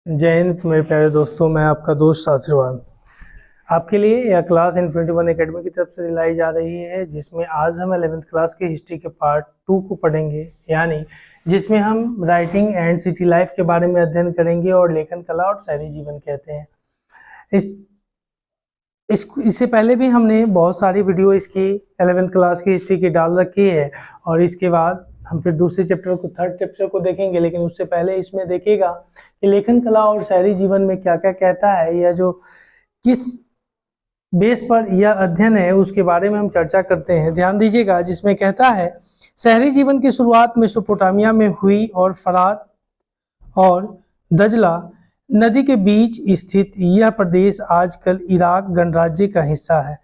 जय हिंद मेरे प्यारे दोस्तों। मैं आपका दोस्त आशीर्वाद आपके लिए यह क्लास इन्फिनिटी वन एकेडमी की तरफ से दिलाई जा रही है, जिसमें आज हम 11th क्लास के हिस्ट्री के पार्ट 2 को पढ़ेंगे, यानी जिसमें हम राइटिंग एंड सिटी लाइफ के बारे में अध्ययन करेंगे और लेखन कला और शहरी जीवन कहते हैं। इससे पहले भी हमने बहुत सारी वीडियो इसकी 11th क्लास की हिस्ट्री की डाल रखी है और इसके बाद हम फिर दूसरे चैप्टर को थर्ड चैप्टर को देखेंगे। लेकिन उससे पहले इसमें देखिएगा कि लेखन कला और शहरी जीवन में क्या क्या कहता है, या जो किस बेस पर यह अध्ययन है उसके बारे में हम चर्चा करते हैं। ध्यान दीजिएगा, जिसमें कहता है शहरी जीवन की शुरुआत मेसोपोटामिया में हुई और फरात और दजला नदी के बीच स्थित यह प्रदेश आजकल इराक गणराज्य का हिस्सा है।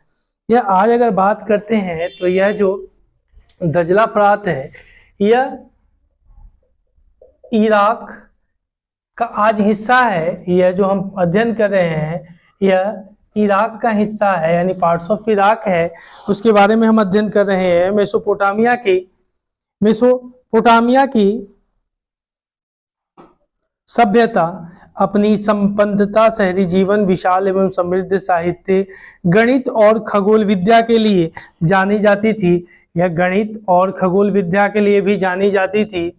यह आज अगर बात करते हैं तो यह जो दजला फरात है यह इराक का आज हिस्सा है। यह जो हम अध्ययन कर रहे हैं यह इराक का हिस्सा है, यानी पार्ट्स ऑफ इराक है, उसके बारे में हम अध्ययन कर रहे हैं। मेसोपोटामिया की सभ्यता अपनी संपन्नता, शहरी जीवन, विशाल एवं समृद्ध साहित्य, गणित और खगोल विद्या के लिए जानी जाती थी। यह गणित और खगोल विद्या के लिए भी जानी जाती थी।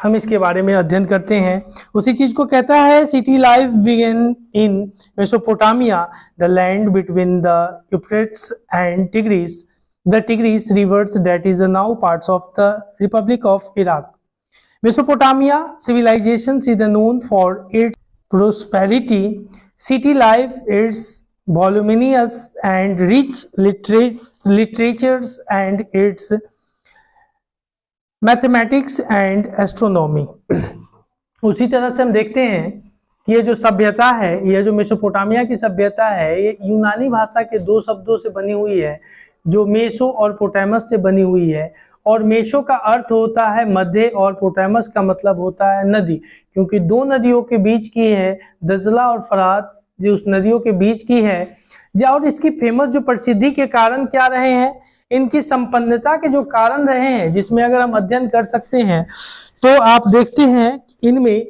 हम इसके बारे में अध्ययन करते हैं। उसी चीज को कहता है city life began in Mesopotamia, the land between the Euphrates and the Tigris rivers that is now parts of the Republic of Iraq. Mesopotamia civilization is known for its prosperity, city life, its voluminous and rich literatures, and its mathematics and astronomy. उसी तरह से हम देखते हैं कि ये जो सभ्यता है, यह जो मेसोपोटामिया की सभ्यता है, ये यूनानी भाषा के दो शब्दों से बनी हुई है, जो मेसो और पोटामस से बनी हुई है। और मेसो का अर्थ होता है मध्य और पोटामस का मतलब होता है नदी, क्योंकि दो नदियों के बीच की है, दजला और फरात जो उस नदियों के बीच की है। और इसकी फेमस जो प्रसिद्धि के कारण क्या रहे हैं, इनकी संपन्नता के जो कारण रहे हैं, जिसमें अगर हम अध्ययन कर सकते हैं तो आप देखते हैं इनमें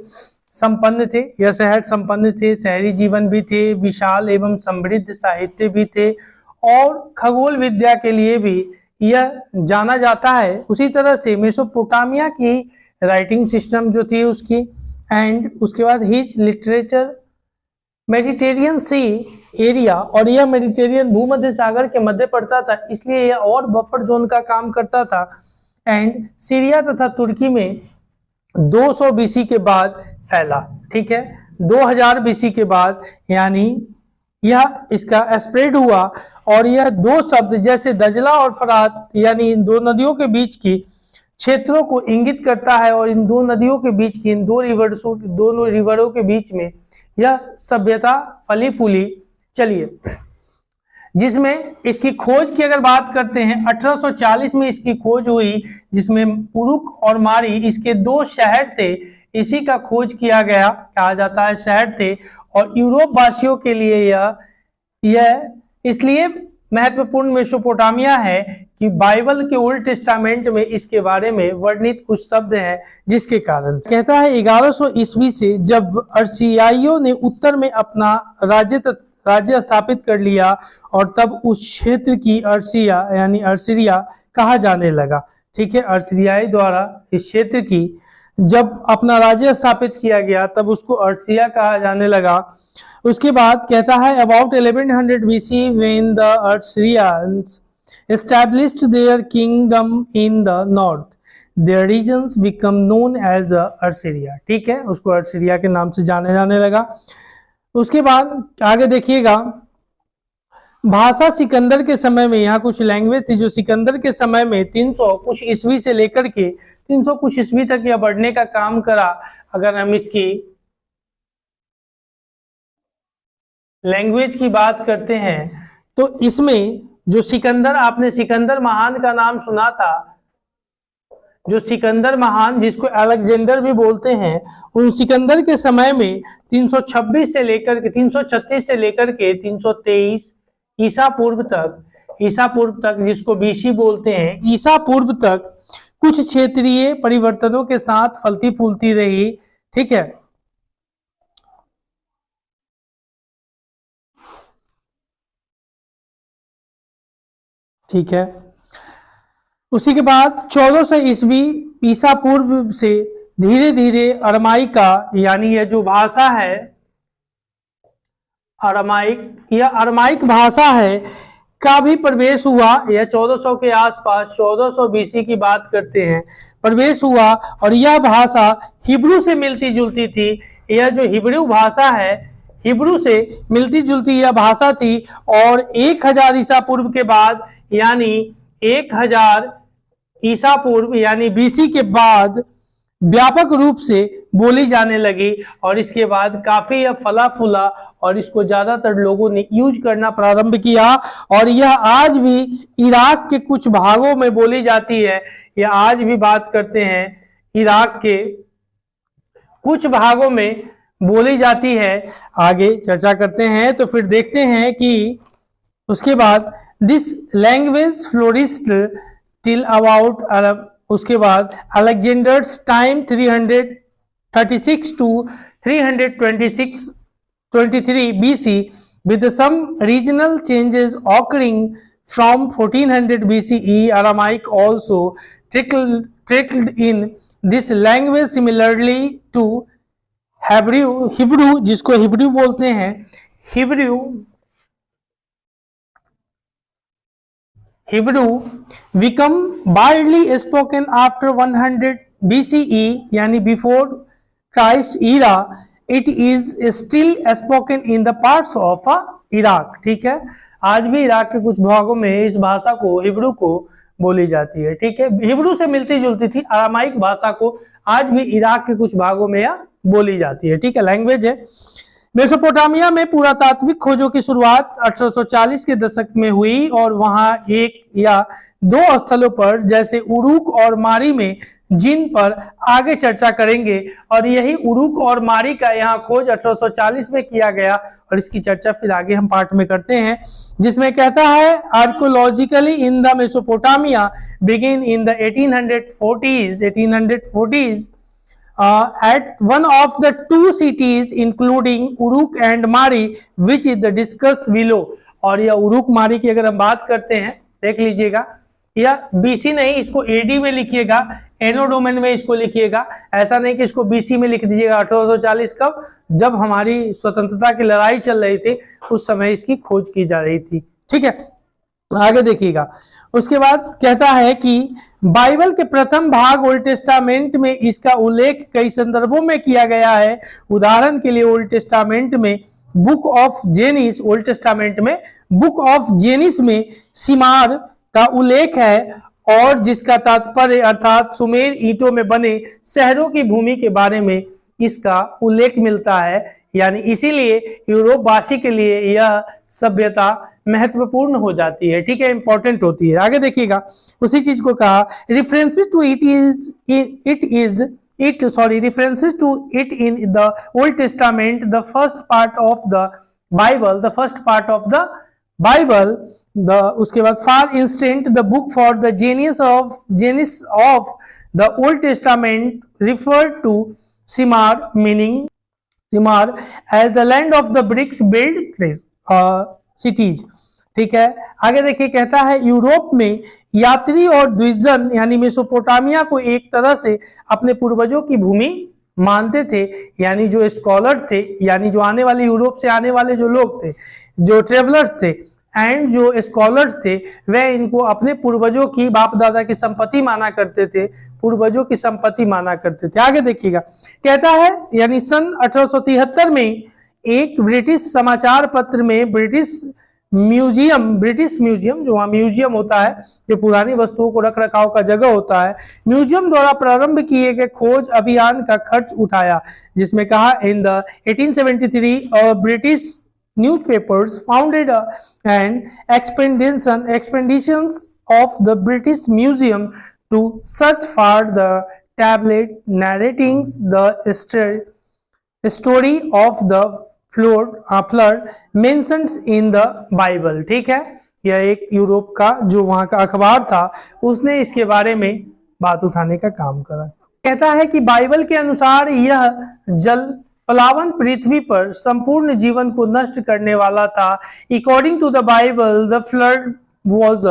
संपन्न थे, यह शहर संपन्न थे, शहरी जीवन भी थे, विशाल एवं समृद्ध साहित्य भी थे, और खगोल विद्या के लिए भी यह जाना जाता है। उसी तरह से मेसोपोटामिया की राइटिंग सिस्टम जो थी उसकी, एंड उसके बाद हिज लिटरेचर, मेडिटेरियन सी एरिया, और यह मेडिटेरियन भूमध्य सागर के मध्य पड़ता था, इसलिए यह और बफर जोन का काम करता था। एंड सीरिया तथा तुर्की में 200 बीसी के बाद फैला। ठीक है, 2000 बीसी के बाद यानी यह इसका स्प्रेड हुआ, और यह दो शब्द जैसे दजला और फरात यानी इन दो नदियों के बीच की क्षेत्रों को इंगित करता है, और इन दो नदियों के बीच की, इन दोनों रिवरों के बीच में यह सभ्यता फली फूली। चलिए, जिसमें इसकी खोज की अगर बात करते हैं 1840 में इसकी खोज हुई, जिसमें उरुक और मारी इसके दो शहर थे, इसी का खोज किया गया, कहा जाता है शहर थे। और यूरोप वासियों के लिए यह इसलिए महत्वपूर्ण मेसोपोटामिया है कि बाइबल के ओल्ड टेस्टामेंट में इसके बारे में वर्णित कुछ शब्द हैं, जिसके कारण कहता है 1100 ईस्वी से जब अर्सियाइयों ने उत्तर में अपना राज्य स्थापित कर लिया, और तब उस क्षेत्र की अर्सिया यानी अर्सिरिया कहा जाने लगा। ठीक है, अर्सियाई द्वारा इस क्षेत्र की जब अपना राज्य स्थापित किया गया तब उसको अर्सिया कहा जाने लगा। उसके बाद कहता है about 1100 BC when the Assyrians established their kingdom in the north, their regions become known as Assyria। ठीक है, उसको अर्सिरिया के नाम से जाने जाने लगा। उसके बाद आगे देखिएगा, भाषा सिकंदर के समय में, यहाँ कुछ लैंग्वेज थी जो सिकंदर के समय में 300 कुछ ईस्वी से लेकर के 300 कुछ ईस्वी तक यह बढ़ने का काम करा। अगर हम इसकी लैंग्वेज की बात करते हैं तो इसमें जो सिकंदर, आपने सिकंदर महान का नाम सुना था, जो सिकंदर महान जिसको अलेक्जेंडर भी बोलते हैं, उन सिकंदर के समय में 336 से लेकर के 336 से लेकर के 323 ईसा पूर्व तक जिसको बीसी बोलते हैं, ईसा पूर्व तक कुछ क्षेत्रीय परिवर्तनों के साथ फलती फूलती रही। ठीक है। ठीक है, उसी के बाद 1400 ईस्वी ईसा पूर्व से धीरे धीरे अरमाई का, यानी ये जो भाषा है अरमाइक, यह अरमाइक भाषा है का भी प्रवेश हुआ। यह 1400 के आसपास 1400 बीसी की बात करते हैं, प्रवेश हुआ। और यह भाषा हिब्रू से मिलती जुलती थी। यह जो हिब्रू भाषा है, हिब्रू से मिलती जुलती यह भाषा थी। और 1000 ईसा पूर्व के बाद, यानी 1000 ईसा पूर्व यानी बीसी के बाद व्यापक रूप से बोली जाने लगी। और इसके बाद काफी यह फला फूला और इसको ज्यादातर लोगों ने यूज करना प्रारंभ किया। और यह आज भी इराक के कुछ भागों में बोली जाती है। यह आज भी बात करते हैं इराक के कुछ भागों में बोली जाती है। आगे चर्चा करते हैं तो फिर देखते हैं कि उसके बाद this language flourished till about Arab, उसके बाद Alexander's time 336 to 323 BC, with some regional changes occurring from 1400 BCE. Aramaic also trickled in this language similarly to Hebrew, जिसको हिब्रू बोलते हैं। Hebrew become widely spoken after 100 BCE, यानी before Christ era. It is still spoken in the parts of Iraq. ठीक है, आज भी Iraq के कुछ भागों में इस भाषा को, हिब्रू को बोली जाती है। ठीक है, हिब्रू से मिलती जुलती थी अरामाइक भाषा को आज भी इराक के कुछ भागों में यह बोली जाती है। ठीक है, लैंग्वेज है। मेसोपोटामिया में पुरातात्विक खोजों की शुरुआत 1840 के दशक में हुई और वहां एक या दो स्थलों पर, जैसे उरुक और मारी में, जिन पर आगे चर्चा करेंगे। और यही उरुक और मारी का यहाँ खोज 1840 में किया गया और इसकी चर्चा फिर आगे हम पार्ट में करते हैं, जिसमें कहता है archaeologically in the Mesopotamia begin in the 1840s at one of the two cities including Uruk and Mari, which is the discussed below. और यह उरुक मारी की अगर हम बात करते हैं, देख लीजिएगा, या बीसी नहीं, इसको एडी में लिखिएगा, एनोडोमेन में इसको लिखिएगा। ऐसा नहीं कि इसको बीसी में लिख दीजिएगा। 1840 कब, जब हमारी स्वतंत्रता की लड़ाई चल रही थी, उस समय इसकी खोज की जा रही थी। ठीक है, आगे देखिएगा। उसके बाद कहता है कि बाइबल के प्रथम भाग ओल्ड टेस्टामेंट में इसका उल्लेख कई संदर्भों में किया गया है। उदाहरण के लिए ओल्ड टेस्टामेंट में book of Genesis, Old Testament में बुक ऑफ जेनिस में सिमार का उल्लेख है, और जिसका तात्पर्य अर्थात सुमेर ईंटों में बने शहरों की भूमि के बारे में इसका उल्लेख मिलता है। यानी इसीलिए यूरोपवासी के लिए यह सभ्यता महत्वपूर्ण हो जाती है। ठीक है, इंपॉर्टेंट होती है। आगे देखिएगा, उसी चीज को कहा references to it in the Old Testament, the first part of the Bible, उसके बाद for instant the book for the Genesis of the Old Testament refer to Shinar, meaning Shinar as the land of the bricks build cities. ठीक है, आगे देखिए, कहता है Europe में यात्री और द्विजन यानी मेसोपोटामिया को एक तरह से अपने पूर्वजों की भूमि मानते थे। यानी जो स्कॉलर थे, यानी जो आने वाले यूरोप से आने वाले जो लोग थे, जो ट्रेवलर्स थे एंड जो स्कॉलर्स थे, वह इनको अपने पूर्वजों की, बाप दादा की संपत्ति माना करते थे, पूर्वजों की संपत्ति माना करते थे। आगे देखिएगा, कहता है यानी सन 1873 में एक ब्रिटिश समाचार पत्र में ब्रिटिश म्यूजियम, जो वहाँ म्यूजियम होता है, जो पुरानी वस्तुओं को रख रखाव का जगह होता है, म्यूजियम द्वारा प्रारंभ किए गए खोज अभियान का खर्च उठाया, जिसमें कहा in the 1873 British newspapers founded an expeditions of the British Museum to search for the tablet narrating the story of the flood mentioned in the Bible। ठीक है, यह एक यूरोप का जो वहां का अखबार था, उसने इसके बारे में बात उठाने का काम करा। कहता है कि बाइबल के अनुसार यह जल प्लावन पृथ्वी पर संपूर्ण जीवन को नष्ट करने वाला था। According to the Bible the flood was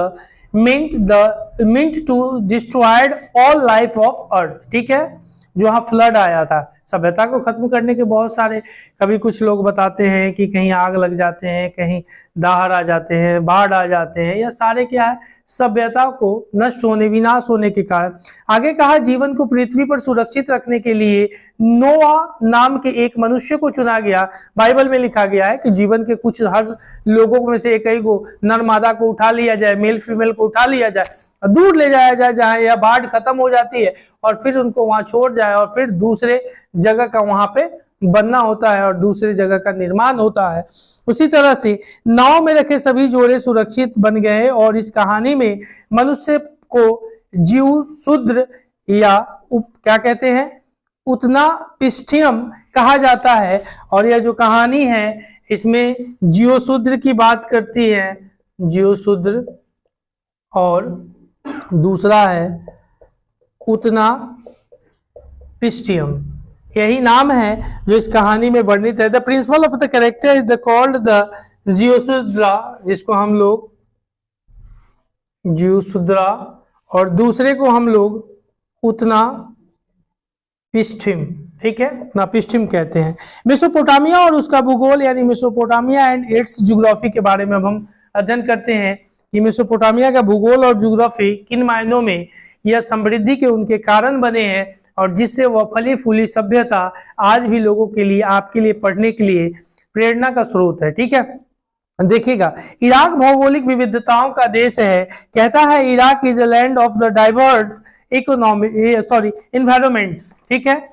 meant to destroyed all life of earth. ठीक है, जो यहाँ फ्लड आया था सभ्यता को खत्म करने के बहुत सारे, कभी कुछ लोग बताते हैं कि कहीं आग लग जाते हैं, कहीं दाहर आ जाते हैं, बाढ़ आ जाते हैं, या सारे क्या है सभ्यता को नष्ट होने, विनाश होने के कारण। आगे कहा जीवन को पृथ्वी पर सुरक्षित रखने के लिए नोआ नाम के एक मनुष्य को चुना गया। बाइबल में लिखा गया है कि जीवन के कुछ हर लोगों में से एक ही को, नर मादा को उठा लिया जाए, मेल फीमेल को उठा लिया जाए, दूर ले जाया जाए जहां यह बाढ़ खत्म हो जाती है, और फिर उनको वहां छोड़ जाए, और फिर दूसरे जगह का वहां पे बनना होता है और दूसरे जगह का निर्माण होता है। उसी तरह से नाव में रखे सभी जोड़े सुरक्षित बन गए, और इस कहानी में मनुष्य को जीव शूद्र या क्या कहते हैं उतना पिष्टियम कहा जाता है। और यह जो कहानी है इसमें जीव शूद्र की बात करती है, जीव शूद्र, और दूसरा है उतना पिष्टियम, यही नाम है जो इस कहानी में वर्णित है। The principal of the character is the called the Ziusudra, जिसको हम लोग जियोशूद्रा, और दूसरे को हम लोग उतना पिष्टिम, ठीक है, उतना पिष्टिम कहते हैं। मेसोपोटामिया और उसका भूगोल, यानी मेसोपोटामिया एंड इट्स ज्योग्राफी के बारे में अब हम अध्ययन करते हैं कि मेसोपोटामिया का भूगोल और ज्योग्राफी किन मायनों में यह समृद्धि के उनके कारण बने हैं, और जिससे वह फली फूली सभ्यता आज भी लोगों के लिए, आपके लिए पढ़ने के लिए प्रेरणा का स्रोत है। ठीक है, देखिएगा इराक भौगोलिक विविधताओं का देश है। कहता है Iraq is a land of the diverse environments. ठीक है,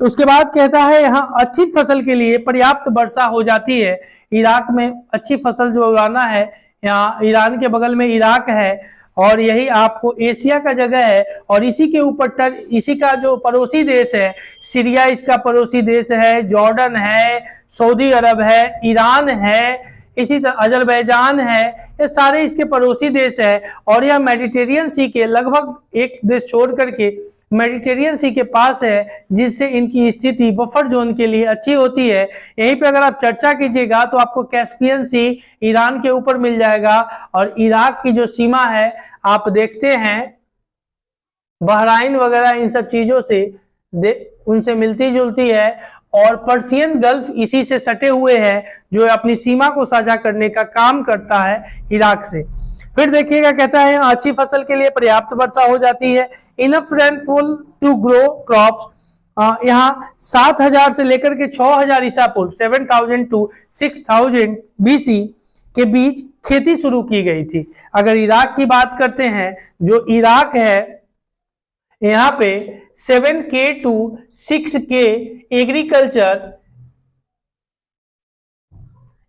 उसके बाद कहता है यहाँ अच्छी फसल के लिए पर्याप्त वर्षा हो जाती है। इराक में अच्छी फसल जो उगाना है, यहाँ ईरान के बगल में इराक है, और यही आपको एशिया का जगह है, और इसी के ऊपर इसी का जो पड़ोसी देश है सीरिया इसका पड़ोसी देश है, जॉर्डन है, सऊदी अरब है, ईरान है, इसी तरह अजरबैजान है, ये सारे इसके पड़ोसी देश है। और यह मेडिटेरियन सी के लगभग एक देश छोड़ करके मेडिटेरियन सी के पास है, जिससे इनकी स्थिति बफर जोन के लिए अच्छी होती है। यहीं पे अगर आप चर्चा कीजिएगा तो आपको कैस्पियन सी ईरान के ऊपर मिल जाएगा, और इराक की जो सीमा है आप देखते हैं बहराइन वगैरह इन सब चीजों से उनसे मिलती जुलती है, और पर्शियन गल्फ इसी से सटे हुए हैं, जो अपनी सीमा को साझा करने का काम करता है इराक से। फिर देखिएगा कहता है अच्छी फसल के लिए पर्याप्त वर्षा हो जाती है, enough rainfall to grow crops. यहाँ 7000 से लेकर के 6000 ईसा पूर्व 7000 टू 6000 BC के बीच खेती शुरू की गई थी। अगर इराक की बात करते हैं, जो इराक है यहाँ पे 7K टू 6K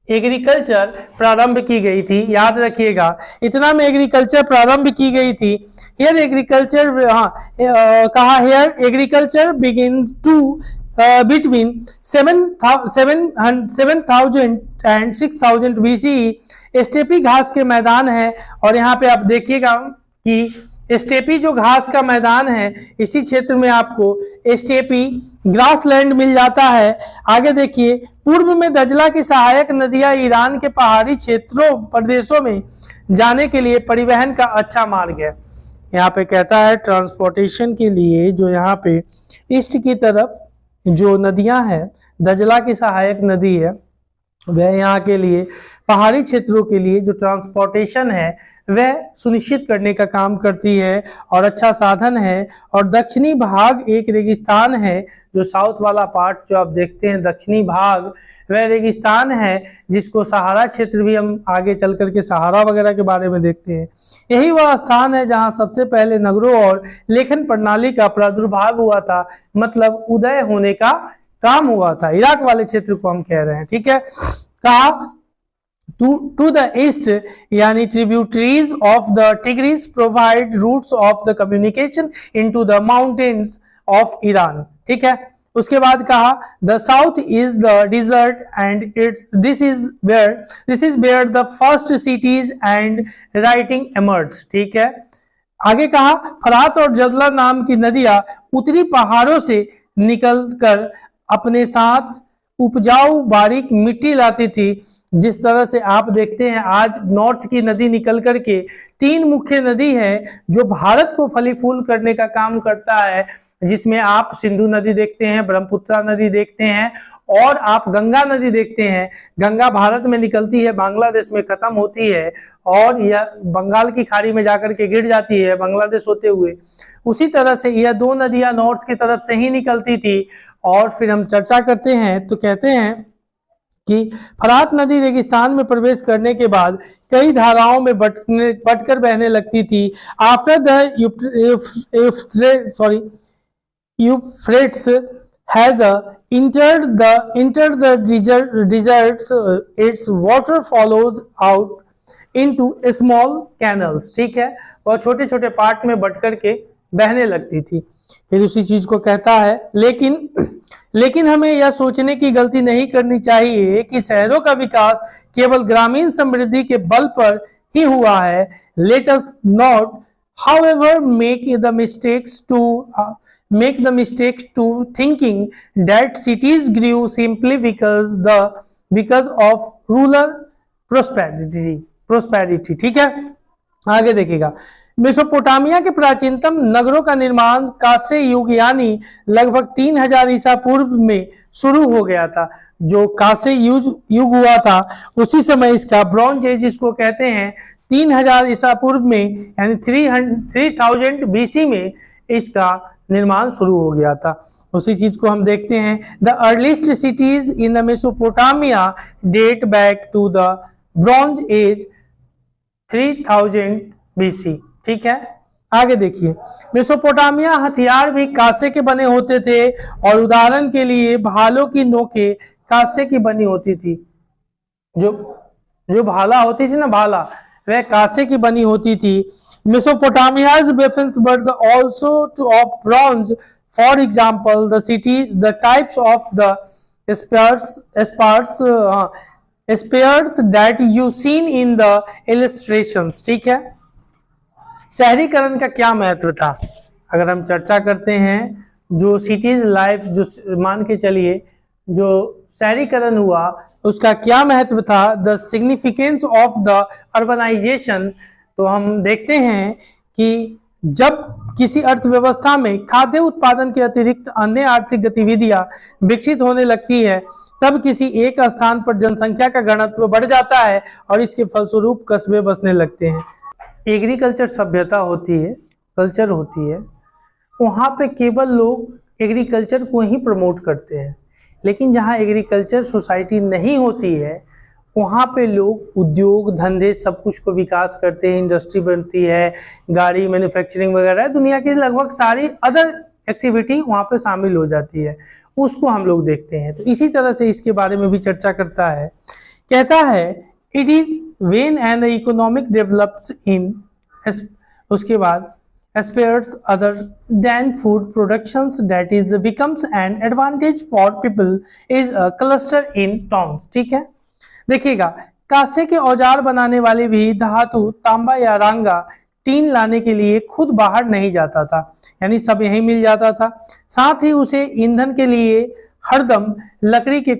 एग्रीकल्चर प्रारंभ की गई थी। याद रखिएगा इतना में एग्रीकल्चर प्रारंभ की गई थी। हियर एग्रीकल्चर कहा here agriculture begins to between 7000 and 6000 BCE। स्टेपी घास के मैदान है, और यहाँ पे आप देखिएगा कि स्टेपी जो घास का मैदान है, इसी क्षेत्र में आपको स्टेपी ग्रासलैंड मिल जाता है। आगे देखिए पूर्व में दजला की सहायक नदियां ईरान के पहाड़ी क्षेत्रों प्रदेशों में जाने के लिए परिवहन का अच्छा मार्ग है। यहाँ पे कहता है ट्रांसपोर्टेशन के लिए जो यहाँ पे ईस्ट की तरफ जो नदियां हैं, दजला की सहायक नदी है, वह यहाँ के लिए पहाड़ी क्षेत्रों के लिए जो ट्रांसपोर्टेशन है वह सुनिश्चित करने का काम करती है, और अच्छा साधन है। और दक्षिणी भाग एक रेगिस्तान है, जो साउथ वाला पार्ट जो आप देखते हैं दक्षिणी भाग वह रेगिस्तान है, जिसको सहारा क्षेत्र भी हम आगे चल करके सहारा वगैरह के बारे में देखते हैं। यही वह स्थान है जहां सबसे पहले नगरों और लेखन प्रणाली का प्रादुर्भाव हुआ था, मतलब उदय होने का काम हुआ था। इराक वाले क्षेत्र को हम कह रहे हैं। ठीक है, कहा to the east यानी tributaries of the Tigris provide routes of the communication into the mountains of Iran। ठीक है, उसके बाद कहा the south is the desert and this is where the first cities and writing emerged। ठीक है, आगे कहा फरात और जदला नाम की नदियां उत्तरी पहाड़ों से निकलकर अपने साथ उपजाऊ बारीक मिट्टी लाती थी। जिस तरह से आप देखते हैं आज नॉर्थ की नदी निकल करके 3 मुख्य नदी है जो भारत को फली फूल करने का काम करता है, जिसमें आप सिंधु नदी देखते हैं, ब्रह्मपुत्र नदी देखते हैं और आप गंगा नदी देखते हैं। गंगा भारत में निकलती है, बांग्लादेश में खत्म होती है और यह बंगाल की खाड़ी में जाकर के गिर जाती है बांग्लादेश होते हुए। उसी तरह से यह 2 नदियां नॉर्थ की तरफ से ही निकलती थी। और फिर हम चर्चा करते हैं तो कहते हैं कि फरात नदी रेगिस्तान में प्रवेश करने के बाद कई धाराओं में बटकर बहने लगती थी। After the Euphrates has entered the deserts, its water follows out into small canals। ठीक है, वह छोटे छोटे पार्ट में बट करके बहने लगती थी। फिर उसी चीज को कहता है लेकिन हमें यह सोचने की गलती नहीं करनी चाहिए कि शहरों का विकास केवल ग्रामीण समृद्धि के बल पर ही हुआ है। Let us not however make the mistake to thinking that cities grew simply because of rural prosperity। ठीक है, आगे देखिएगा मेसोपोटामिया के प्राचीनतम नगरों का निर्माण कांस्य युग यानी लगभग 3000 ईसा पूर्व में शुरू हो गया था। जो कांस्य युग हुआ था उसी समय इसका ब्रॉन्ज एज इसको कहते हैं। 3000 ईसा पूर्व में यानी 3000 BC में इसका निर्माण शुरू हो गया था। उसी चीज को हम देखते हैं the earliest cities in the Mesopotamia date back to the Bronze Age 3000 BC। ठीक है, आगे देखिए मेसोपोटामिया हथियार भी कांसे के बने होते थे और उदाहरण के लिए भालों की नोकें कांसे की बनी होती थी। जो भाला होती थी ना, भाला, वह कांसे की बनी होती थी। Mesopotamia's weapons were also of bronze. For example, the types of the spears that you seen in the illustrations। ठीक है, शहरीकरण का क्या महत्व था? अगर हम चर्चा करते हैं जो सिटीज लाइफ, जो मान के चलिए जो शहरीकरण हुआ उसका क्या महत्व था, the significance of the urbanisation. तो हम देखते हैं कि जब किसी अर्थव्यवस्था में खाद्य उत्पादन के अतिरिक्त अन्य आर्थिक गतिविधियां विकसित होने लगती है तब किसी एक स्थान पर जनसंख्या का घनत्व बढ़ जाता है और इसके फलस्वरूप कस्बे बसने लगते हैं। एग्रीकल्चर सभ्यता होती है, कल्चर होती है, वहाँ पे केवल लोग एग्रीकल्चर को ही प्रमोट करते हैं। लेकिन जहाँ एग्रीकल्चर सोसाइटी नहीं होती है वहाँ पे लोग उद्योग धंधे सब कुछ को विकास करते हैं, इंडस्ट्री बनती है, गाड़ी मैन्युफैक्चरिंग वगैरह, दुनिया की लगभग सारी अदर एक्टिविटी वहाँ पे शामिल हो जाती है, उसको हम लोग देखते हैं। तो इसी तरह से इसके बारे में भी चर्चा करता है। कहता है it is when and economic develops in, उसके बाद aspects other than food productions that is becomes an advantage for people is a cluster in towns। ठीक है, देखिएगा कांसे के औजार बनाने वाले भी धातु तांबा या रांगा टीन लाने के लिए खुद बाहर नहीं जाता था, यानी सब यहीं मिल जाता था। साथ ही उसे ईंधन के लिए हरदम लकड़ी के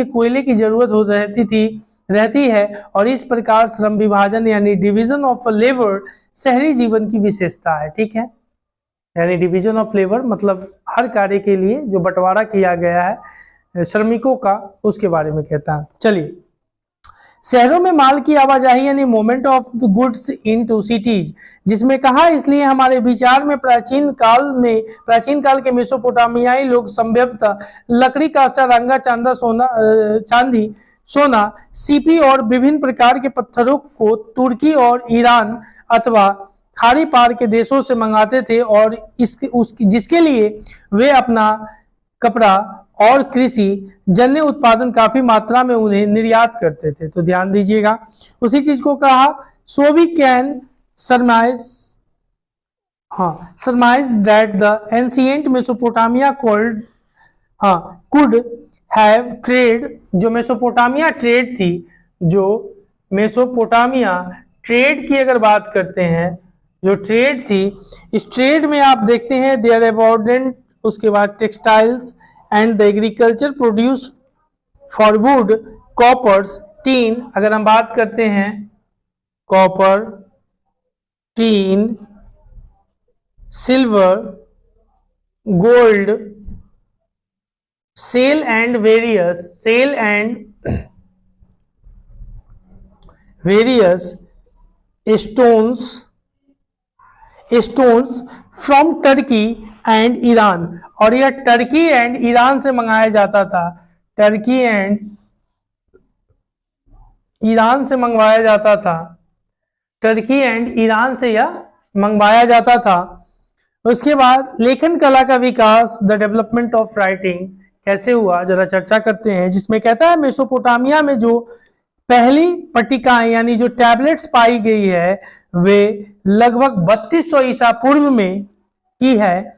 कोयले की जरूरत रहती है और इस प्रकार श्रम विभाजन यानी डिवीजन ऑफ लेबर शहरी जीवन की विशेषता है। ठीक है, यानी डिवीजन ऑफ लेबर मतलब हर कार्य के लिए जो बंटवारा किया गया है श्रमिकों का, उसके बारे में कहता है। चलिए, शहरों में माल की आवाजाही यानी movement of the goods into cities, जिसमें कहा इसलिए हमारे विचार में प्राचीन काल के मेसोपोटामियाई लोग संभवतः लकड़ी का रंगा चांदी सोना सीपी और विभिन्न प्रकार के पत्थरों को तुर्की और ईरान अथवा खाड़ी पार के देशों से मंगाते थे और जिसके लिए वे अपना कपड़ा और कृषि जन्य उत्पादन काफी मात्रा में उन्हें निर्यात करते थे। तो ध्यान दीजिएगा, उसी चीज को कहा so we can summarise that the ancient Mesopotamia could have trade. जो मेसोपोटामिया ट्रेड थी, जो मेसोपोटामिया ट्रेड की अगर बात करते हैं जो ट्रेड थी, इस ट्रेड में आप देखते हैं देयर अबॉर्डेंट, उसके बाद textiles and the agriculture produce for wood, coppers, tin, अगर हम बात करते हैं copper, tin, silver, gold, sale and various stones from Turkey and Iran, और यह टर्की एंड ईरान से मंगाया जाता था, टर्की एंड ईरान से मंगवाया जाता था, टर्की एंड ईरान से यह मंगवाया जाता था। उसके बाद लेखन कला का विकास, द डेवलपमेंट ऑफ राइटिंग कैसे हुआ, जरा चर्चा करते हैं, जिसमें कहता है मेसोपोटामिया में जो पहली पट्टिकाएं यानी जो टैबलेट्स पाई गई है वे लगभग 3200 ईसा पूर्व में की है,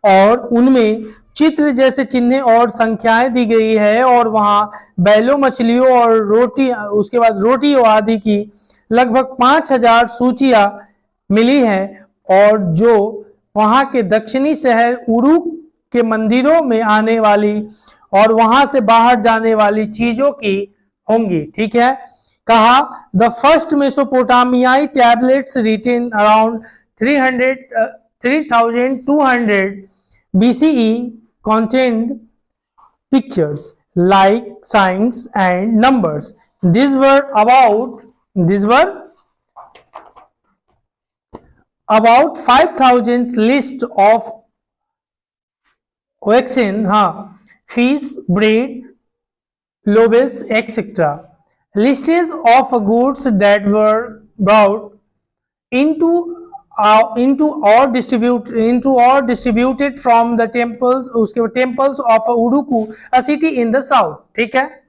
और उनमें चित्र जैसे चिन्ह और संख्याएं दी गई है, और वहां बैलों, मछलियों और रोटी, उसके बाद रोटियों आदि की लगभग 5000 सूचियां मिली हैं, और जो वहां के दक्षिणी शहर उरुक के मंदिरों में आने वाली और वहां से बाहर जाने वाली चीजों की होंगी। ठीक है, कहा the first Mesopotamian tablets written around 3200 BCE contained pictures like signs and numbers. These were about 5000 list of oxen, fish, bread, loaves, etc. Lists of goods that were brought into or distributed from the temples, उसके temples of Uruku, a city in the south. ठीक है,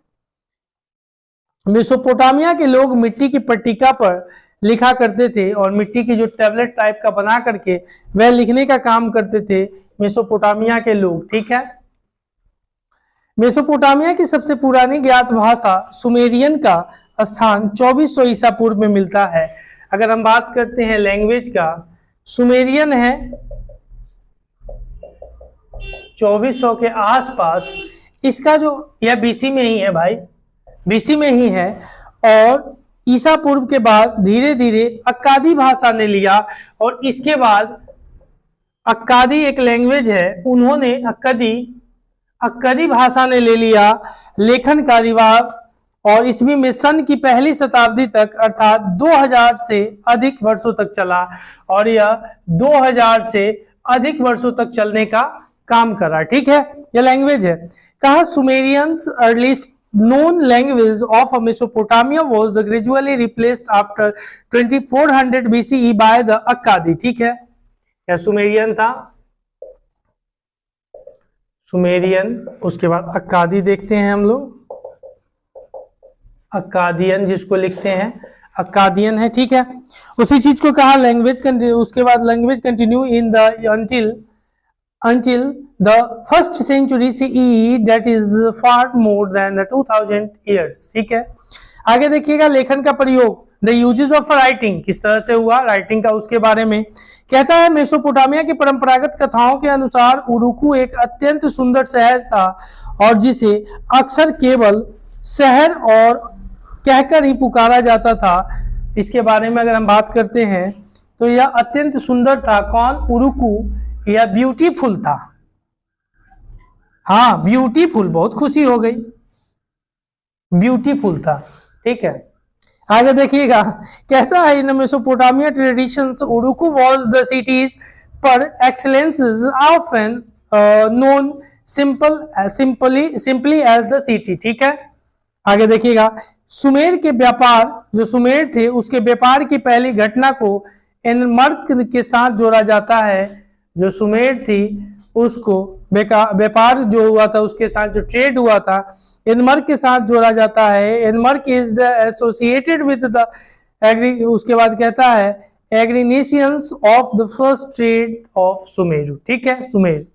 Mesopotamia के लोग मिट्टी की पट्टिका पर लिखा करते थे, और मिट्टी की जो टैबलेट टाइप का बना करके वह लिखने का काम करते थे मेसोपोटामिया के लोग। ठीक है, मेसोपोटामिया की सबसे पुरानी ज्ञात भाषा सुमेरियन का स्थान 2400 ईसा पूर्व में मिलता है। अगर हम बात करते हैं लैंग्वेज का, सुमेरियन है 2400 के आसपास, इसका जो यह बीसी में ही है भाई, बीसी में ही है, और ईसा पूर्व के बाद धीरे धीरे अक्कादी भाषा ने लिया, और इसके बाद अक्कादी एक लैंग्वेज है, उन्होंने अक्कादी भाषा ने ले लिया लेखन का रिवाज, और ईस्वी में सन की पहली शताब्दी तक अर्थात 2000 से अधिक वर्षों तक चला, और यह 2000 से अधिक वर्षों तक चलने का काम करा। ठीक है, यह लैंग्वेज है। कहा Sumerians earliest known language of Mesopotamia was the gradually replaced after 2400 BCE by the Akkadi। ठीक है, यह सुमेरियन था, सुमेरियन, उसके बाद अक्कादी देखते हैं हम लोग, अक्कादियन जिसको लिखते हैं अक्कादियन है। ठीक है, उसी चीज को कहा लैंग्वेज, उसके बाद language continue in the until the first century CE, that is far more than 2000 years। ठीक है, आगे देखिएगा लेखन का प्रयोग, द यूजेस ऑफ राइटिंग किस तरह से हुआ, राइटिंग का उसके बारे में कहता है। मेसोपोटामिया की परंपरागत कथाओं के अनुसार उरुकू एक अत्यंत सुंदर शहर था, और जिसे अक्सर केवल शहर और कहकर ही पुकारा जाता था। इसके बारे में अगर हम बात करते हैं तो यह अत्यंत सुंदर था। कौन? उरुकू, यह ब्यूटीफुल था, हाँ ब्यूटीफुल, बहुत खुशी हो गई, ब्यूटीफुल था। ठीक है, आगे देखिएगा, कहता है in Mesopotamia traditions Uruk was the cities par excellence, often known simply as the city. ठीक है, आगे देखिएगा, सुमेर के व्यापार, जो सुमेर थे उसके व्यापार की पहली घटना को एनमर्क के साथ जोड़ा जाता है। जो सुमेर थी उसको व्यापार जो हुआ था उसके साथ, जो ट्रेड हुआ था, एनमर्क के साथ जोड़ा जाता है। Enmerkar is the associated with the एग्री, उसके बाद कहता है एग्रीनेशियंस of the first trade of Sumer. ठीक है, सुमेर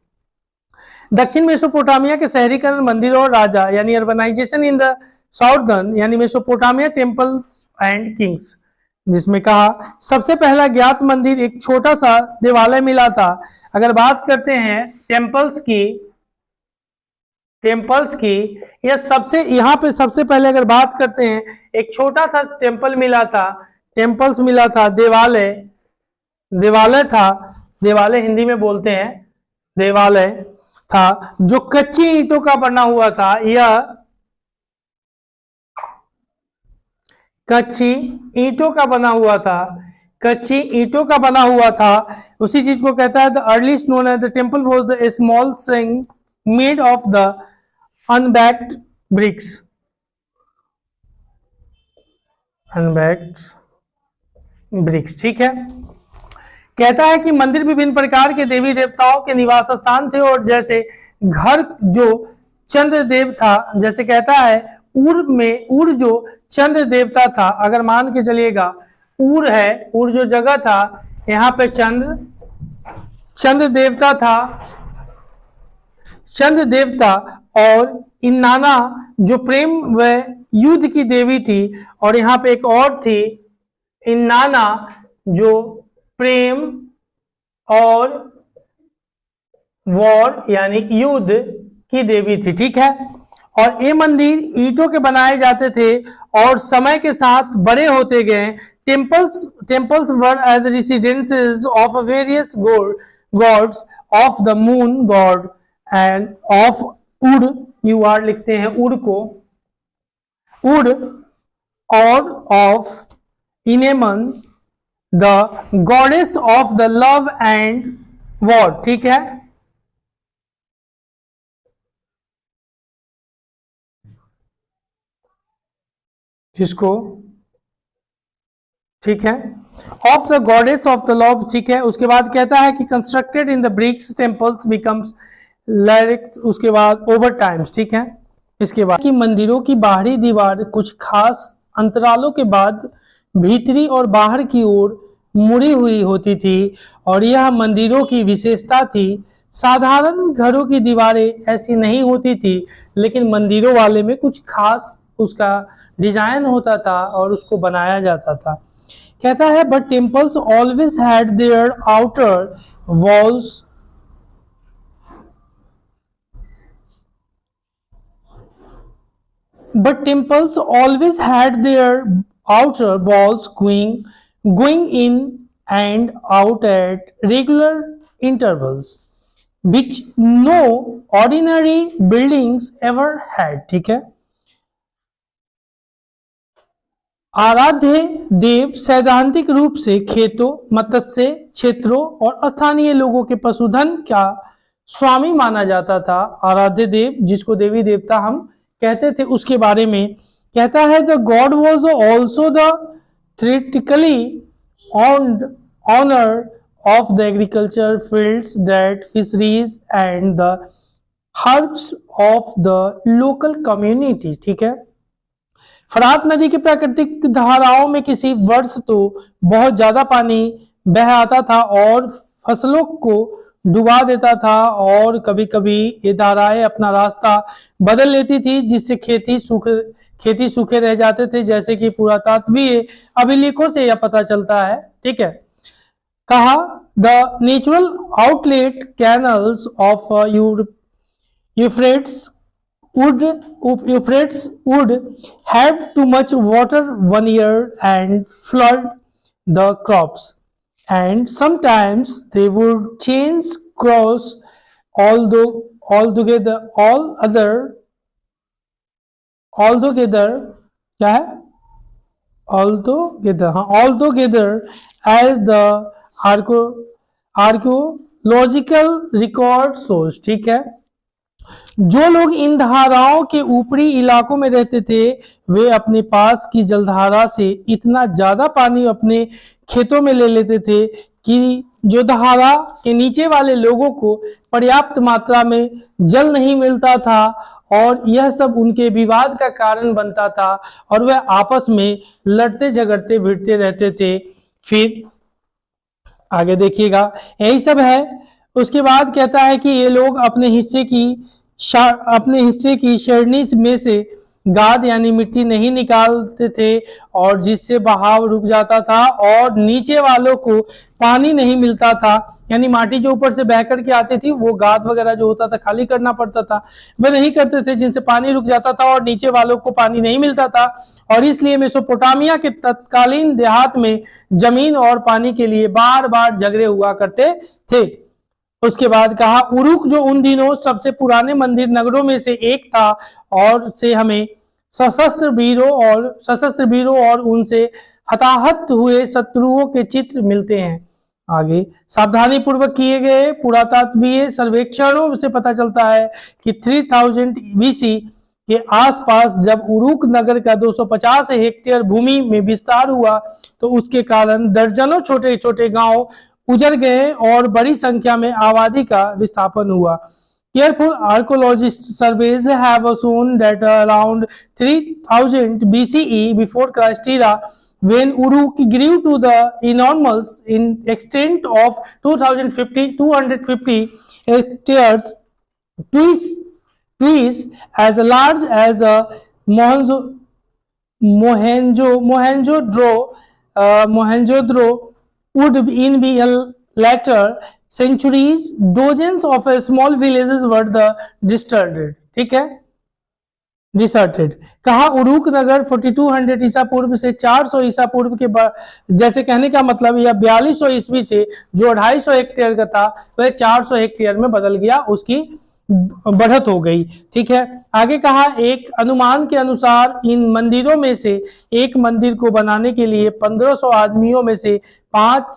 दक्षिण मेसोपोटामिया के शहरीकरण, मंदिरों और राजा यानी अर्बनाइजेशन इन द साउदर्न यानी मेसोपोटामिया, टेम्पल एंड किंग्स, जिसमें कहा सबसे पहला ज्ञात मंदिर एक छोटा सा देवालय मिला था। अगर बात करते हैं टेम्पल्स की यह सबसे यहाँ पे सबसे पहले अगर बात करते हैं एक छोटा सा टेम्पल मिला था, टेम्पल्स मिला था, देवालय था, देवालय हिंदी में बोलते हैं, देवालय था जो कच्ची ईंटों का बना हुआ था। यह कच्ची ईंटों का बना हुआ था, कच्ची ईंटों का बना हुआ था। उसी चीज को कहता है the earliest known as the temple was the small thing made of the unbaked bricks, ठीक है। कहता है कि मंदिर विभिन्न प्रकार के देवी देवताओं के निवास स्थान थे और जैसे घर जो चंद्रदेव था, जैसे कहता है उर जो चंद्र देवता था, अगर मान के चलिएगा उर है, उर जो जगह था यहाँ पे चंद्र देवता था, चंद्र देवता, और इन्नाना जो प्रेम व युद्ध की देवी थी, और यहाँ पे एक और थी इन्नाना जो प्रेम और वॉर यानी युद्ध की देवी थी, ठीक है। और ये मंदिर ईंटों के बनाए जाते थे और समय के साथ बड़े होते गए। Temples were as residences of various God's of the moon God end of उड, यू आर लिखते हैं उड को, उड, और of इनेमन the goddess of the love and war, ठीक है। जिसको, ठीक है, of the goddess of the love, ठीक है। उसके बाद कहता है कि constructed in the BRICS temples becomes लैरिक्स, उसके बाद ओवर टाइम्स, ठीक है। इसके बाद कि मंदिरों की बाहरी दीवार कुछ खास अंतरालों के बाद भीतरी और बाहर की ओर मुड़ी हुई होती थी और यह मंदिरों की विशेषता थी। साधारण घरों की दीवारें ऐसी नहीं होती थी, लेकिन मंदिरों वाले में कुछ खास उसका डिजाइन होता था और उसको बनाया जाता था। कहता है but temples always had their outer walls, but temples always had their outer walls going in and out at regular intervals, which no ordinary buildings ever had, ठीक है। आराध्य देव सैद्धांतिक रूप से खेतों, मत्स्य क्षेत्रों और स्थानीय लोगों के पशुधन का स्वामी माना जाता था। आराध्य देव जिसको देवी देवता हम कहते थे, उसके बारे में कहता है the god was also the theoretically owner of the agriculture fields, that fisheries and the herbs of the local community, ठीक है। फरात नदी की प्राकृतिक धाराओं में किसी वर्ष तो बहुत ज्यादा पानी बह आता था और फसलों को डुबा देता था, और कभी कभी ये धाराएं अपना रास्ता बदल लेती थी जिससे खेती सूखे रह जाते थे, जैसे कि पुरातात्वीय अभिलेखों से यह पता चलता है, ठीक है। कहा the natural outlet canals of Euphrates would have too much water one year and flood the crops, and sometimes they would change course altogether as the archaeological record shows, ठीक है। जो लोग इन धाराओं के ऊपरी इलाकों में रहते थे वे अपने पास की जलधारा से इतना ज्यादा पानी अपने खेतों में ले लेते थे कि जो धारा के नीचे वाले लोगों को पर्याप्त मात्रा में जल नहीं मिलता था, और यह सब उनके विवाद का कारण बनता था और वह आपस में लड़ते झगड़ते भिड़ते रहते थे। फिर आगे देखिएगा, यही सब है। उसके बाद कहता है कि ये लोग अपने हिस्से की शेरनी में से गाद यानी मिट्टी नहीं निकालते थे और जिससे बहाव रुक जाता था, और नीचे वालों को पानी नहीं मिलता था, यानी माटी जो ऊपर से बह करके आती थी वो गाद वगैरह जो होता था खाली करना पड़ता था, वह नहीं करते थे, जिनसे पानी रुक जाता था और नीचे वालों को पानी नहीं मिलता था। और इसलिए मेसोपोटामिया के तत्कालीन देहात में जमीन और पानी के लिए बार बार झगड़े हुआ करते थे। उसके बाद कहा उरुक जो उन दिनों सबसे पुराने मंदिर नगरों में से एक था, और से हमें सशस्त्र वीरों और उनसे हताहत हुए शत्रुओं के चित्र मिलते हैं। आगे सावधानी पूर्वक किए गए पुरातात्वीय सर्वेक्षणों से पता चलता है कि 3000 BC के आसपास जब उरुक नगर का 250 हेक्टेयर भूमि में विस्तार हुआ तो उसके कारण दर्जनों छोटे छोटे गांव उजड़ गए और बड़ी संख्या में आबादी का विस्थापन हुआ। Careful archaeologist surveys have shown that around 3000 BCE before Christ era, when Uruk grew to the enormous in extent of 250 hectares, twice as large as a Mohenjo-daro would in be later centuries, dozens of small villages were the deserted। ठीक है, डिसर्टेड। कहा Uruk नगर 4200 ईसा पूर्व से 400 ईसा पूर्व के जैसे कहने का मतलब या 4200 ईस्वी से जो 250 हेक्टेयर का था वह 400 हेक्टेयर में बदल गया, उसकी बढ़त हो गई। ठीक है, आगे कहा एक अनुमान के अनुसार इन मंदिरों में से एक मंदिर को बनाने के लिए 1500 आदमियों में से 5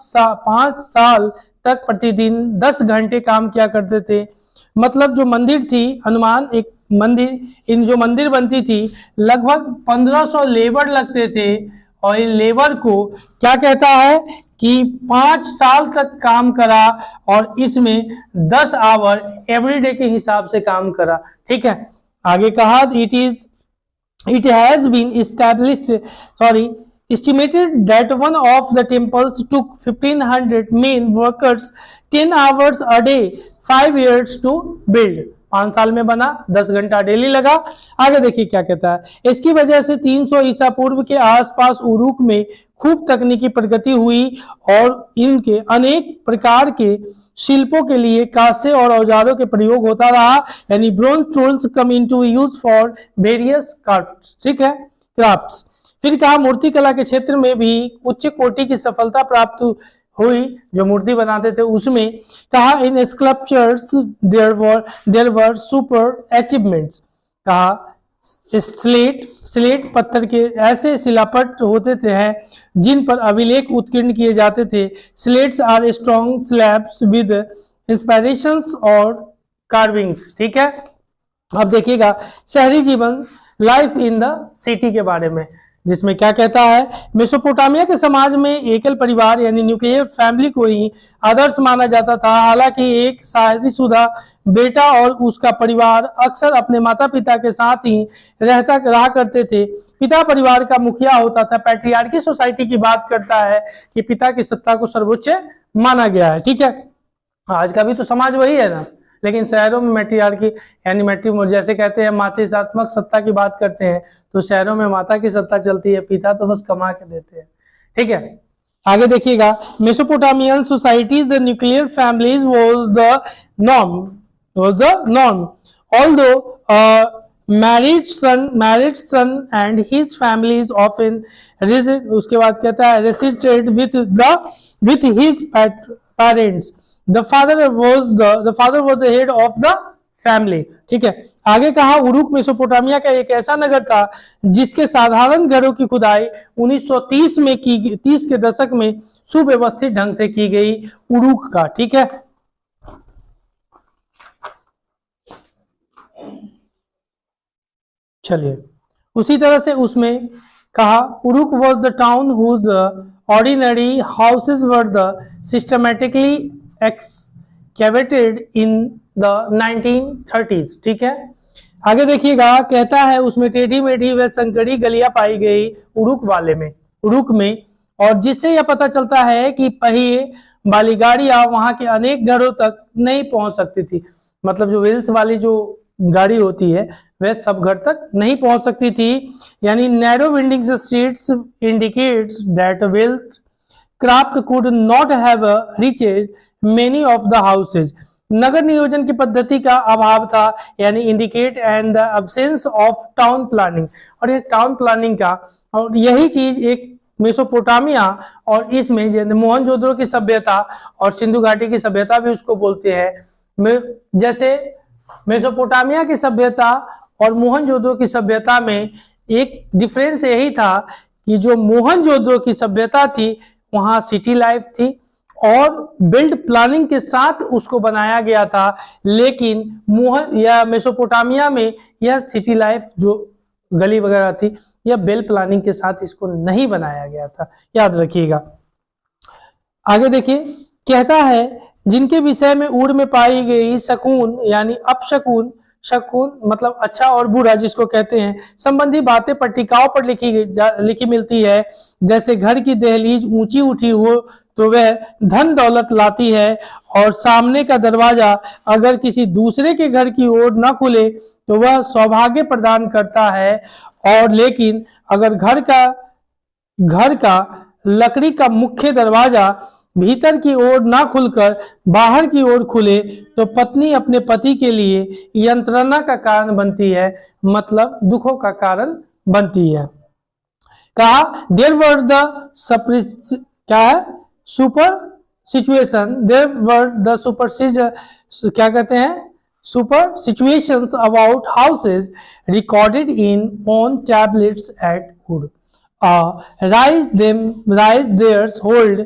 साल तक प्रतिदिन 10 घंटे काम किया करते थे। मतलब जो मंदिर थी, अनुमान एक मंदिर इन जो मंदिर बनती थी लगभग 1500 लेबर लगते थे, और इन लेबर को क्या कहता है कि 5 साल तक काम करा और इसमें 10 आवर एवरीडे के हिसाब से काम करा। ठीक है, आगे कहा it has been estimated that one of the temples took 1500 men workers 10 hours a day 5 years to build। 5 साल में बना, 10 घंटा डेली लगा। आगे देखिए क्या कहता है। इसकी वजह से 300 ईसा पूर्व के आसपास उरुक में खूब तकनीकी प्रगति हुई और इनके अनेक प्रकार के शिल्पों के लिए कांसे और औजारों के प्रयोग होता रहा, यानी bronze tools come into use for various crafts. ठीक है, क्राफ्ट्स। फिर कहा मूर्ति कला के क्षेत्र में भी उच्च कोटि की सफलता प्राप्त हुई, जो मूर्ति बनाते थे उसमें। कहा in sculptures there were super achievements. कहा स्लेट पत्थर के ऐसे शिलापट होते थे हैं जिन पर अभिलेख उत्कीर्ण किए जाते थे। Slates are strong slabs with inspirations और कार्विंग्स। ठीक है, अब देखिएगा शहरी जीवन, लाइफ इन द सिटी के बारे में, जिसमें क्या कहता है मेसोपोटामिया के समाज में एकल परिवार यानी न्यूक्लियर फैमिली को ही आदर्श माना जाता था। हालांकि एक शादीशुदा बेटा और उसका परिवार अक्सर अपने माता पिता के साथ ही रहा करते थे। पिता परिवार का मुखिया होता था। पैट्रियार्की सोसाइटी की बात करता है कि पिता की सत्ता को सर्वोच्च माना गया है। ठीक है, आज का भी तो समाज वही है ना, लेकिन शहरों में मैट्रियार्की यानी मैट्रिमोनी जैसे कहते हैं मातृत्वात्मक सत्ता की बात करते हैं, तो शहरों में माता की सत्ता चलती है, पिता तो बस कमा के देते हैं। ठीक है, आगे देखिएगा Mesopotamian societies the nuclear families was the norm although married son and his family is often उसके बाद कहता है resided with his parents। The father was the head of the family। ठीक है, आगे कहा उरुक मेसोपोटामिया का एक ऐसा नगर था जिसके साधारण घरों की खुदाई 1930 के दशक में सुव्यवस्थित ढंग से की गई उरुक का। ठीक है, चलिए उसी तरह से उसमें कहा Uruk was the town whose ordinary houses were the systematically excavated in the 1930s। ठीक है, आगे देखिएगा कहता है उसमें टेढ़ी मेढ़ी व संकरी गलियां पाई गई उरुक में, और जिससे यह पता चलता है कि पहिए वाली गाड़ियां वहां के अनेक घरों तक नहीं पहुंच सकती थी। मतलब जो व्हील्स वाली जो गाड़ी होती है वह सब घर तक नहीं पहुंच सकती थी। यानी narrow winding streets indicates that wealth craft could not have reached many of the houses. नगर नियोजन की पद्धति का अभाव था, यानी indicate and the absence of town planning. और ये टाउन प्लानिंग का, और यही चीज एक मेसोपोटामिया और इसमें मोहनजोदड़ो की सभ्यता और सिंधु घाटी की सभ्यता भी उसको बोलते हैं। जैसे मेसोपोटामिया की सभ्यता और मोहनजोदड़ो की सभ्यता में एक डिफरेंस यही था कि जो मोहनजोदड़ो की सभ्यता थी वहां सिटी लाइफ थी और बिल्ड प्लानिंग के साथ उसको बनाया गया था, लेकिन मेसोपोटामिया में यह सिटी लाइफ जो गली वगैरह थी यह बिल्ड प्लानिंग के साथ इसको नहीं बनाया गया था, याद रखिएगा। आगे देखिए, कहता है जिनके विषय में ऊर् में पाई गई शकून यानी अपशकुन, शकुन मतलब अच्छा और बुरा जिसको कहते हैं, संबंधी बातें पट्टिकाओं पर लिखी मिलती है। जैसे घर की दहलीज ऊंची उठी हो तो वह धन दौलत लाती है, और सामने का दरवाजा अगर किसी दूसरे के घर की ओर न खुले तो वह सौभाग्य प्रदान करता है, और लेकिन अगर घर का लकड़ी का मुख्य दरवाजा भीतर की ओर ना खुलकर बाहर की ओर खुले तो पत्नी अपने पति के लिए यंत्रणा का कारण बनती है, मतलब दुखों का कारण बनती है। कहा देयर वर द क्या है super situation, there were the क्या कहते हैं super situations about houses recorded in on tablets at wood rise theirs hold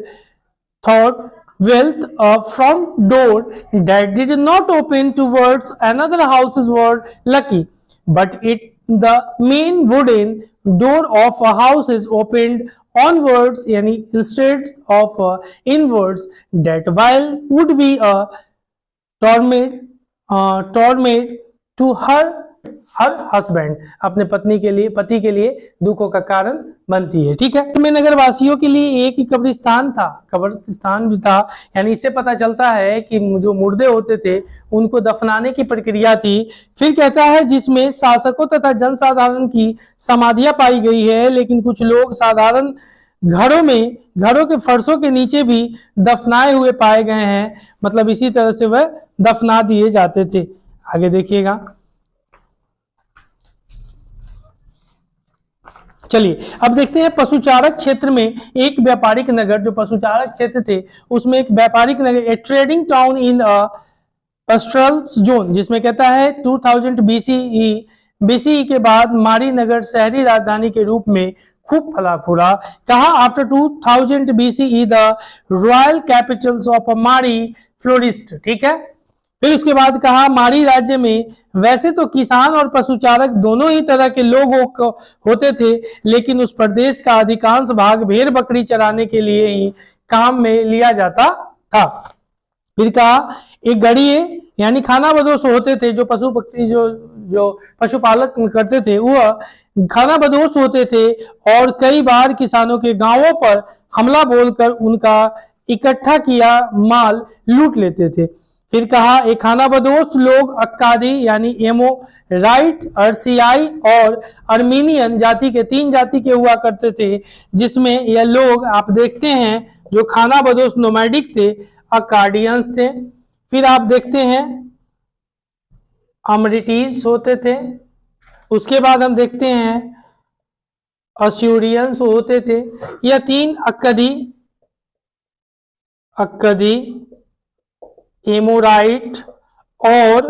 thought wealth a front door that did not open towards another house's were lucky, but the main wooden door of a house is opened onwards yani instead of inwards, that while would be a torment to her husband, अपने पति के लिए दुखों का कारण बनती है। ठीक है, में नगर वासियों के लिए एक ही कब्रिस्तान भी था, यानी इससे पता चलता है कि जो मुर्दे होते थे उनको दफनाने की प्रक्रिया थी। फिर कहता है जिसमें शासकों तथा जनसाधारण की समाधियां पाई गई है, लेकिन कुछ लोग साधारण घरों के फर्शों के नीचे भी दफनाए हुए पाए गए हैं, मतलब इसी तरह से वह दफना दिए जाते थे। आगे देखिएगा, चलिए अब देखते हैं पशुचारक क्षेत्र में एक व्यापारिक नगर, जो पशुचारक क्षेत्र थे उसमें एक व्यापारिक नगर, ए ट्रेडिंग टाउन इन पस्ट्रल जोन, जिसमें कहता है 2000 बीसीई के बाद मारी नगर शहरी राजधानी के रूप में खूब फला फूला। कहा after 2000 BCE the royal Capitals of मारी फ्लोरिस्ट। ठीक है, फिर उसके बाद कहा मारी राज्य में वैसे तो किसान और पशुचारक दोनों ही तरह के लोग होते थे, लेकिन उस प्रदेश का अधिकांश भाग भेड़ बकरी चराने के लिए ही काम में लिया जाता था। फिर कहा एक गड़िए यानी खाना बदोश होते थे, जो पशु पक्षी जो पशुपालक करते थे वह खाना बदोश होते थे, और कई बार किसानों के गांवों पर हमला बोलकर उनका इकट्ठा किया माल लूट लेते थे। फिर कहा एक खाना बदोश लोग अक्कादी यानी एमोराइट, अर्सियाई और अर्मीनियन जाति के 3 जाति के हुआ करते थे, जिसमें यह लोग आप देखते हैं जो खाना बदोश नोमैडिक थे, अक्काडियंस थे। फिर आप देखते हैं अमरिटीज होते थे, उसके बाद हम देखते हैं अश्यूरियंस होते थे। यह 3 अक्कदी, एमोराइट और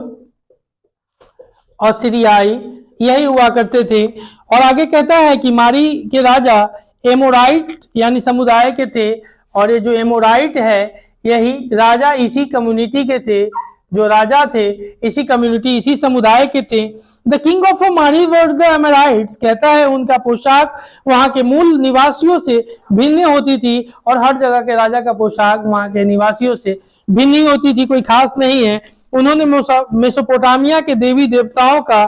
असीरियाई यही हुआ करते थे। और आगे कहता है कि मारी के राजा एमोराइट यानी समुदाय के थे, और ये जो एमोराइट है यही राजा इसी कम्युनिटी के थे, जो राजा थे इसी कम्युनिटी इसी समुदाय के थे। द किंग ऑफ मारी वर द एमोराइट्स, कहता है उनका पोशाक वहां के मूल निवासियों से भिन्न होती थी, और हर जगह के राजा का पोशाक वहां के निवासियों से भिन्न ही होती थी, कोई खास नहीं है। उन्होंने मेसोपोटामिया के देवी देवताओं का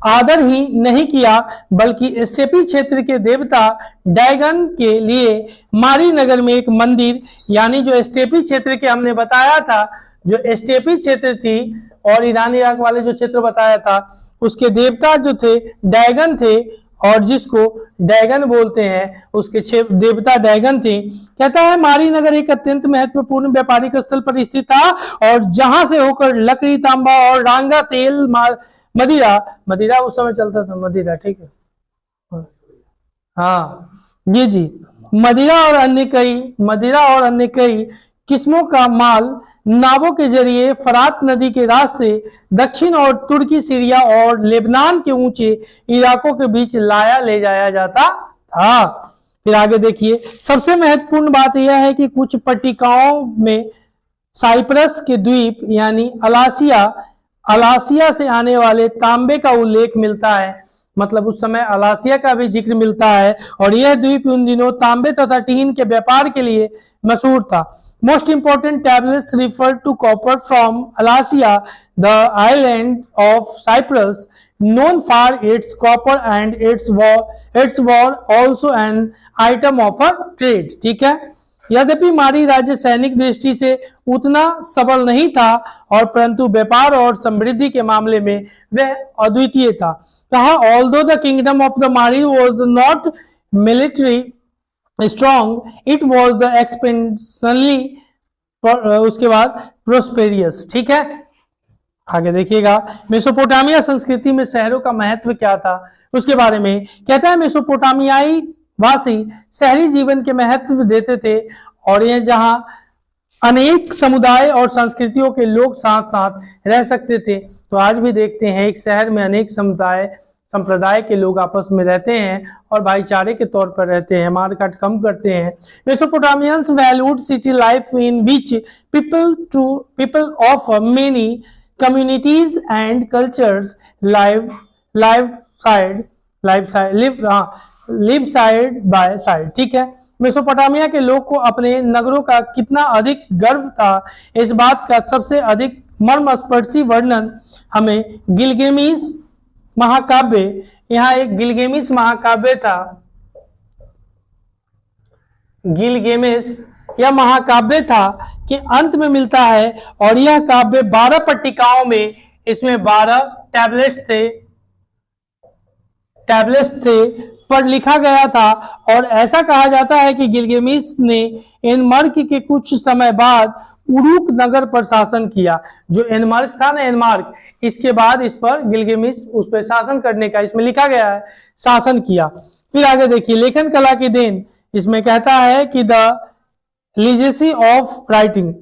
आदर ही नहीं किया, बल्कि स्टेपी क्षेत्र के देवता डैगन के लिए मारी नगर में एक मंदिर, यानी जो स्टेपी क्षेत्र के हमने बताया था, जो स्टेपी क्षेत्र थी और ईरान इराक वाले जो क्षेत्र बताया था उसके देवता जो थे डैगन थे, और जिसको डैगन बोलते हैं उसके देवता डैगन थे। कहता है मारी नगर एक अत्यंत महत्वपूर्ण व्यापारिक स्थल पर स्थित था और जहां से होकर लकड़ी, तांबा और रांगा तेल, मदिरा उस समय चलता था, मदिरा, ठीक है, हाँ जी, मदिरा और अन्य कई किस्मों का माल नावों के जरिए फरात नदी के रास्ते दक्षिण और तुर्की, सीरिया और लेबनान के ऊंचे इलाकों के बीच ले जाया जाता था। फिर आगे देखिए, सबसे महत्वपूर्ण बात यह है कि कुछ पट्टिकाओं में साइप्रस के द्वीप यानी अलासिया से आने वाले तांबे का उल्लेख मिलता है। मतलब उस समय अलासिया का भी जिक्र मिलता है और यह द्वीप उन दिनों तांबे तथा टीन के व्यापार के लिए मशहूर था। Most important tablets refer to copper from Alasia, the island of Cyprus, known for its copper and its war also an item of a trade। ठीक है, यद्यपि मारी राज्य सैनिक दृष्टि से उतना सबल नहीं था और परंतु व्यापार और समृद्धि के मामले में वह अद्वितीय था। कहा although the kingdom of the Mari was not military strong, it was the expansionally उसके बाद prosperous। ठीक है, आगे देखिएगा, मेसोपोटामिया संस्कृति में शहरों का महत्व क्या था उसके बारे में कहता है। मेसोपोटामियाई वासी शहरी जीवन के महत्व देते थे और यह जहां अनेक समुदाय और संस्कृतियों के लोग साथ साथ रह सकते थे। तो आज भी देखते हैं एक शहर में अनेक संप्रदाय के लोग आपस में रहते हैं और भाईचारे के तौर पर रहते हैं, मारकाट कम करते हैं। मेसोपोटामियंस valued city life in which people of many communities and cultures live side by side। ठीक है, मेसोपोटामिया के लोग को अपने नगरों का कितना अधिक गर्व था, इस बात का सबसे अधिक मर्मस्पर्शी वर्णन हमें गिलगेमिस महाकाव्य, यहाँ एक गिलगेमिस महाकाव्य था, गिलगेमिस यह महाकाव्य था कि अंत में मिलता है और यह काव्य 12 पट्टिकाओं में, इसमें 12 टैबलेट्स थे पर लिखा गया था। और ऐसा कहा जाता है कि गिलगेमिस ने एनमर्क के कुछ समय बाद उरुक नगर पर शासन किया। जो एनमर्क था ना, एनमार्क, इसके बाद इस पर गिलगेमिस उस पर शासन करने का, इसमें लिखा गया है, शासन किया। फिर आगे देखिए, लेखन कला की देन, इसमें कहता है कि द लीजेसी ऑफ राइटिंग,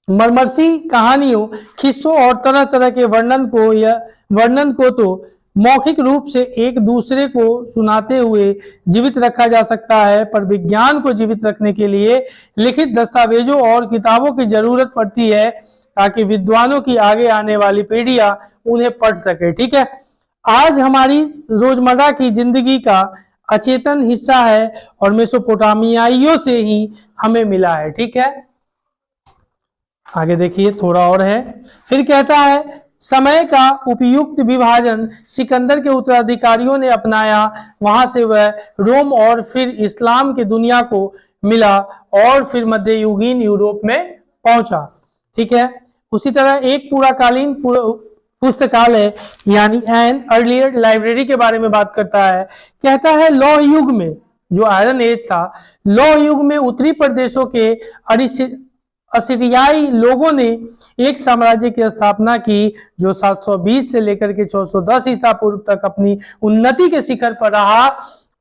मरमरसी कहानियों, किस्सों और तरह तरह के वर्णन को तो मौखिक रूप से एक दूसरे को सुनाते हुए जीवित रखा जा सकता है, पर विज्ञान को जीवित रखने के लिए लिखित दस्तावेजों और किताबों की जरूरत पड़ती है ताकि विद्वानों की आगे आने वाली पीढ़ियां उन्हें पढ़ सके। ठीक है, आज हमारी रोजमर्रा की जिंदगी का अचेतन हिस्सा है और मेसोपोटामियाइयों से ही हमें मिला है। ठीक है, आगे देखिए, थोड़ा और है। फिर कहता है समय का उपयुक्त विभाजन सिकंदर के उत्तराधिकारियों ने अपनाया, वहां से वह रोम और फिर इस्लाम की दुनिया को मिला और फिर मध्ययुगीन यूरोप में पहुंचा। ठीक है, उसी तरह एक पूराकालीन पुस्तकालय यानी एन अर्लियर लाइब्रेरी के बारे में बात करता है। कहता है लौह युग में, जो आयरन एज था, लौह युग में उत्तरी प्रदेशों के असीरियाई लोगों ने एक साम्राज्य की स्थापना की जो 720 से लेकर के 610 ईसा पूर्व तक अपनी उन्नति के शिखर पर रहा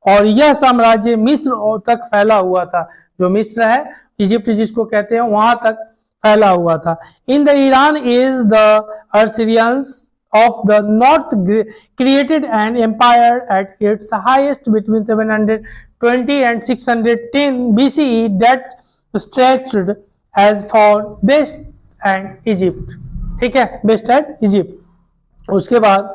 और यह साम्राज्य मिस्र तक फैला हुआ था। जो मिस्र है, इजिप्ट जिसको कहते हैं, वहां तक फैला हुआ था। In the Iron Age the Assyrians of the north created an empire at its highest between 720 and 610 BCE that stretched as far west and Egypt। ठीक है, west and Egypt। उसके बाद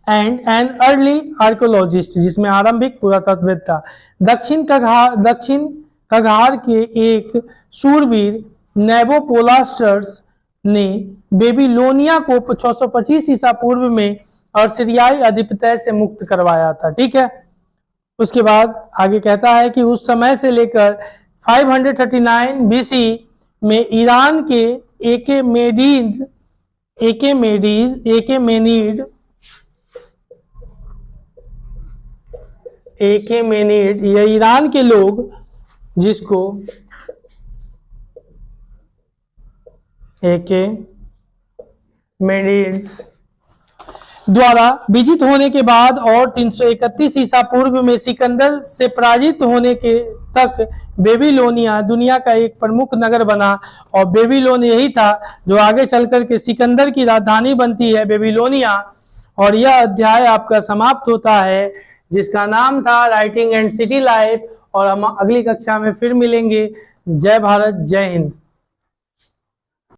and an early archaeologist, जिसमें आरंभिक पुरातत्वविद था, दक्षिण कगार के एक शूरवीर नेबोपोलास्टर्स ने बेबीलोनिया को 625 ईसा पूर्व में असीरियाई अधिपत्य से मुक्त करवाया था। ठीक है, उसके बाद आगे कहता है कि उस समय से लेकर 539 बीसी में ईरान के एकेमेनिड या ईरान के लोग जिसको एकेमेनिड्स द्वारा विजित होने के बाद और 331 ईसा पूर्व में सिकंदर से पराजित होने के तक बेबीलोनिया दुनिया का एक प्रमुख नगर बना। और बेबीलोन यही था जो आगे चलकर के सिकंदर की राजधानी बनती है बेबीलोनिया। और यह अध्याय आपका समाप्त होता है जिसका नाम था राइटिंग एंड सिटी लाइफ। और हम अगली कक्षा में फिर मिलेंगे। जय भारत, जय हिंद।